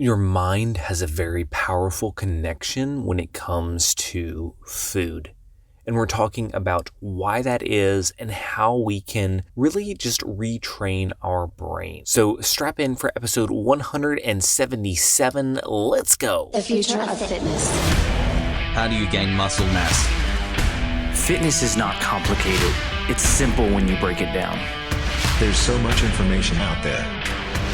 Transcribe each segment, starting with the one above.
Your mind has a very powerful connection when it comes to food. And we're talking about why that is and how we can really just retrain our brain. So strap in for episode 177. Let's go. The future of fitness. How do you gain muscle mass? Fitness is not complicated. It's simple when you break it down. There's so much information out there.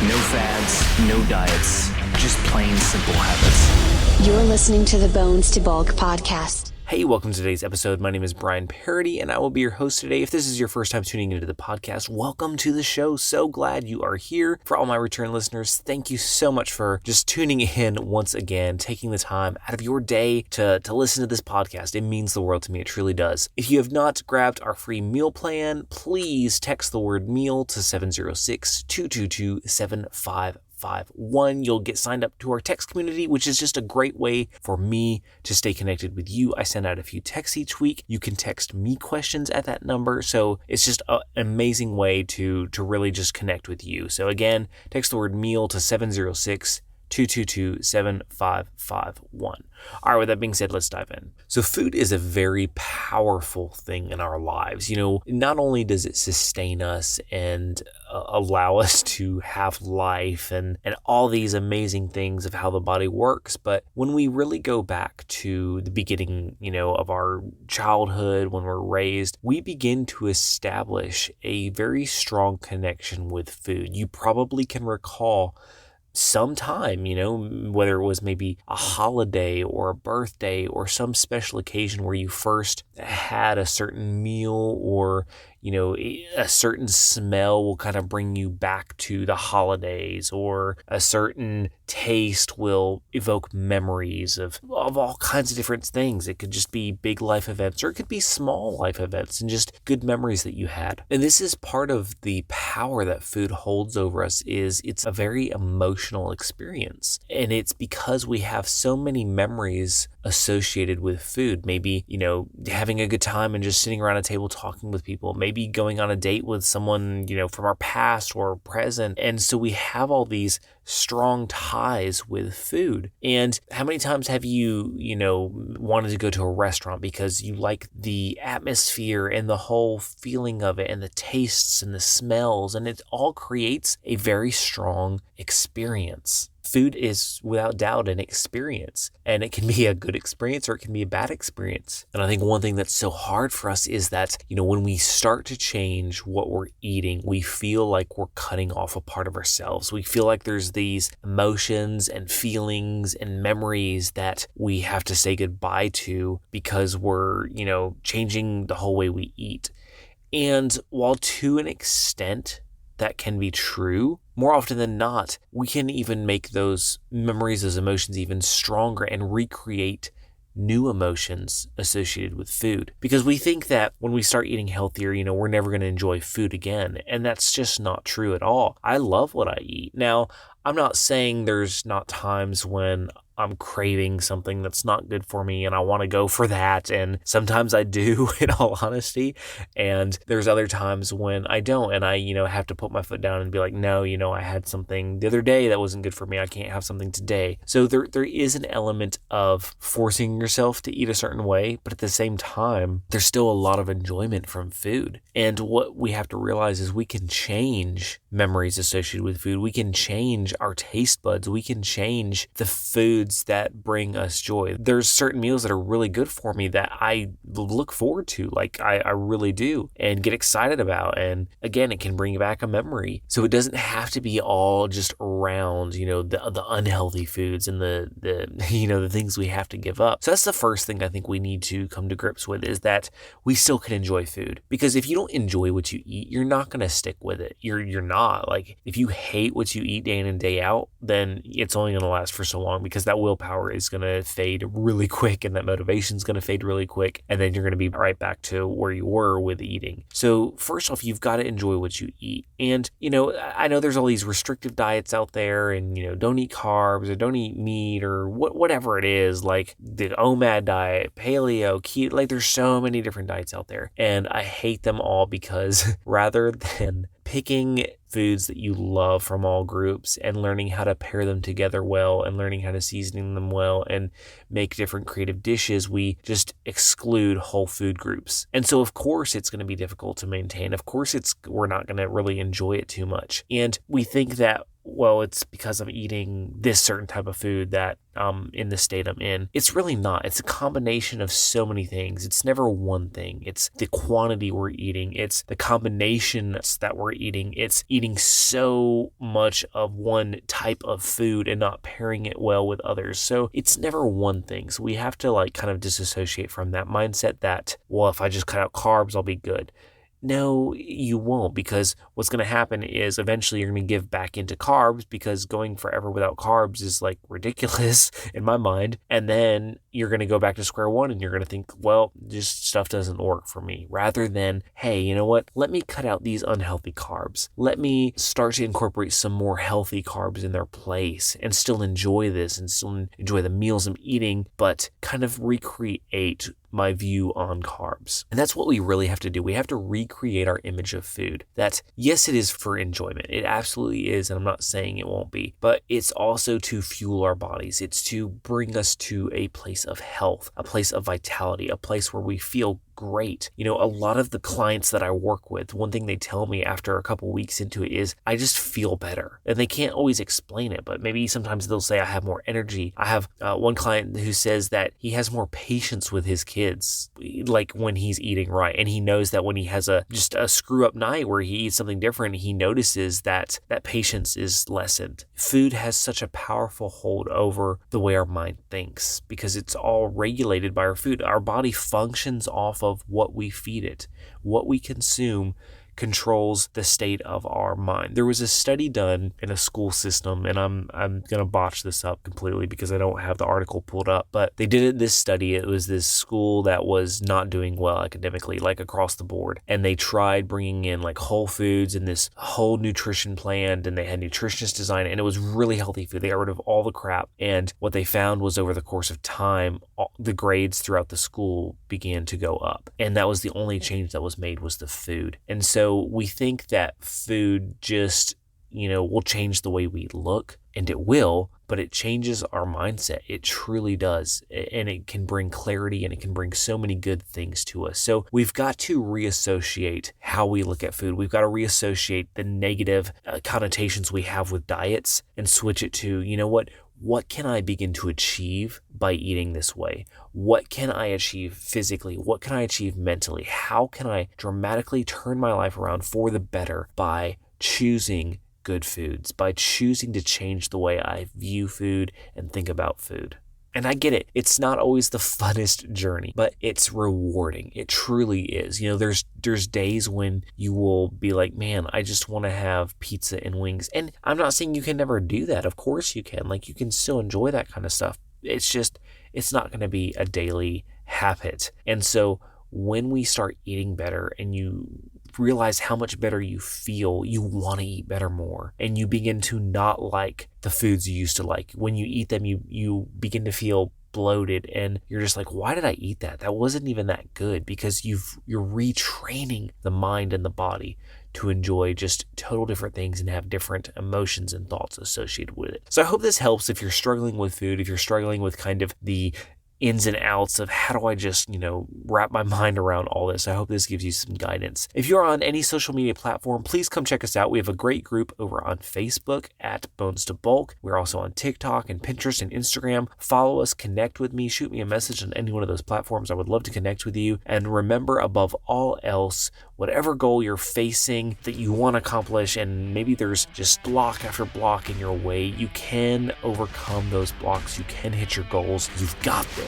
No fads, no diets, just plain simple habits. You're listening to the Bones to Bulk podcast. Hey, welcome to today's episode. My name is Brian Parody, and I will be your host today. If this is your first time tuning into the podcast, welcome to the show. So glad you are here. For all my return listeners, thank you so much for just tuning in once again, taking the time out of your day to listen to this podcast. It means the world to me. It truly does. If you have not grabbed our free meal plan, please text the word meal to 706-222-7551. You'll get signed up to our text community, which is just a great way for me to stay connected with you. I send out a few texts each week. You can text me questions at that number. So it's just an amazing way to really just connect with you. So again, text the word meal to 706-222-7551. All right, with that being said, let's dive in. So food is a very powerful thing in our lives. Not only does it sustain us and allow us to have life and all these amazing things of how the body works, but when we really go back to the beginning, of our childhood, when we're raised, we begin to establish a very strong connection with food. You probably can recall sometime, whether it was maybe a holiday or a birthday or some special occasion where you first had a certain meal or a certain smell will kind of bring you back to the holidays, or a certain taste will evoke memories of all kinds of different things. It could just be big life events, or it could be small life events and just good memories that you had. And this is part of the power that food holds over us. It's a very emotional experience. And it's because we have so many memories associated with food. Maybe, having a good time and just sitting around a table talking with people, maybe going on a date with someone, from our past or present. And so we have all these strong ties with food. And how many times have you, wanted to go to a restaurant because you like the atmosphere and the whole feeling of it and the tastes and the smells, and it all creates a very strong experience. Food is without doubt an experience, and it can be a good experience or it can be a bad experience. And I think one thing that's so hard for us is that, when we start to change what we're eating, we feel like we're cutting off a part of ourselves. We feel like there's these emotions and feelings and memories that we have to say goodbye to because we're, changing the whole way we eat. And while to an extent that can be true, more often than not, we can even make those memories, those emotions even stronger and recreate new emotions associated with food. Because we think that when we start eating healthier, we're never going to enjoy food again. And that's just not true at all. I love what I eat. Now, I'm not saying there's not times when I'm craving something that's not good for me and I want to go for that. And sometimes I do, in all honesty. And there's other times when I don't. And I, have to put my foot down and be like, no, I had something the other day that wasn't good for me. I can't have something today. So there is an element of forcing yourself to eat a certain way. But at the same time, there's still a lot of enjoyment from food. And what we have to realize is we can change memories associated with food. We can change our taste buds. We can change the foods that bring us joy. There's certain meals that are really good for me that I look forward to, like I really do, and get excited about. And again, it can bring back a memory. So it doesn't have to be all just around, the unhealthy foods and the the things we have to give up. So that's the first thing I think we need to come to grips with, is that we still can enjoy food. Because if you don't enjoy what you eat, you're not going to stick with it. You're not. Like, if you hate what you eat day in and day out, then it's only going to last for so long, because that willpower is going to fade really quick, and that motivation is going to fade really quick, and then you're going to be right back to where you were with eating. So first off, you've got to enjoy what you eat. And, I know there's all these restrictive diets out there, and, don't eat carbs or don't eat meat or whatever it is, like the OMAD diet, paleo, keto, like there's so many different diets out there. And I hate them all because rather than picking foods that you love from all groups and learning how to pair them together well and learning how to season them well and make different creative dishes, we just exclude whole food groups. And so of course it's going to be difficult to maintain. Of course we're not going to really enjoy it too much. And we think that, well, it's because I'm eating this certain type of food that in the state I'm in. It's really not. It's a combination of so many things. It's never one thing. It's the quantity we're eating. It's the combinations that we're eating. It's eating so much of one type of food and not pairing it well with others. So it's never one thing. So we have to kind of disassociate from that mindset that, well, if I just cut out carbs, I'll be good. No, you won't, because what's going to happen is eventually you're going to give back into carbs, because going forever without carbs is ridiculous in my mind. And then you're going to go back to square one and you're going to think, well, just stuff doesn't work for me, rather than, hey, you know what? Let me cut out these unhealthy carbs. Let me start to incorporate some more healthy carbs in their place and still enjoy this and still enjoy the meals I'm eating, but kind of recreate my view on carbs. And that's what we really have to do. We have to recreate our image of food. That, yes, it is for enjoyment. It absolutely is. And I'm not saying it won't be, but it's also to fuel our bodies. It's to bring us to a place of health, a place of vitality, a place where we feel great. A lot of the clients that I work with, one thing they tell me after a couple weeks into it is, I just feel better. And they can't always explain it, but maybe sometimes they'll say, I have more energy. I have one client who says that he has more patience with his kids, when he's eating right. And he knows that when he has just a screw up night where he eats something different, he notices that patience is lessened. Food has such a powerful hold over the way our mind thinks, because it's all regulated by our food. Our body functions off of what we feed it. What we consume controls the state of our mind. There was a study done in a school system, and I'm going to botch this up completely because I don't have the article pulled up, but they did this study. It was this school that was not doing well academically, across the board. And they tried bringing in whole foods and this whole nutrition plan, and they had nutritionists design it, and it was really healthy food. They got rid of all the crap. And what they found was, over the course of time, the grades throughout the school began to go up. And that was the only change that was made, was the food. And so we think that food just, will change the way we look, and it will, but it changes our mindset. It truly does. And it can bring clarity, and it can bring so many good things to us. So we've got to reassociate how we look at food. We've got to reassociate the negative connotations we have with diets and switch it to, what can I begin to achieve by eating this way? What can I achieve physically? What can I achieve mentally? How can I dramatically turn my life around for the better by choosing good foods, by choosing to change the way I view food and think about food? And I get it. It's not always the funnest journey, but it's rewarding. It truly is. There's days when you will be like, man, I just want to have pizza and wings. And I'm not saying you can never do that. Of course you can. You can still enjoy that kind of stuff. It's just, it's not going to be a daily habit. And so when we start eating better and you realize how much better you feel, you want to eat better more, and you begin to not like the foods you used to like. When you eat them, you begin to feel bloated, and you're just like, why did I eat that? That wasn't even that good, because you're retraining the mind and the body to enjoy just total different things and have different emotions and thoughts associated with it. So I hope this helps if you're struggling with food, if you're struggling with kind of the ins and outs of how do I just, wrap my mind around all this. I hope this gives you some guidance. If you're on any social media platform, please come check us out. We have a great group over on Facebook at Bones to Bulk. We're also on TikTok and Pinterest and Instagram. Follow us, connect with me, shoot me a message on any one of those platforms. I would love to connect with you. And remember, above all else, whatever goal you're facing that you want to accomplish, and maybe there's just block after block in your way, you can overcome those blocks. You can hit your goals. You've got this.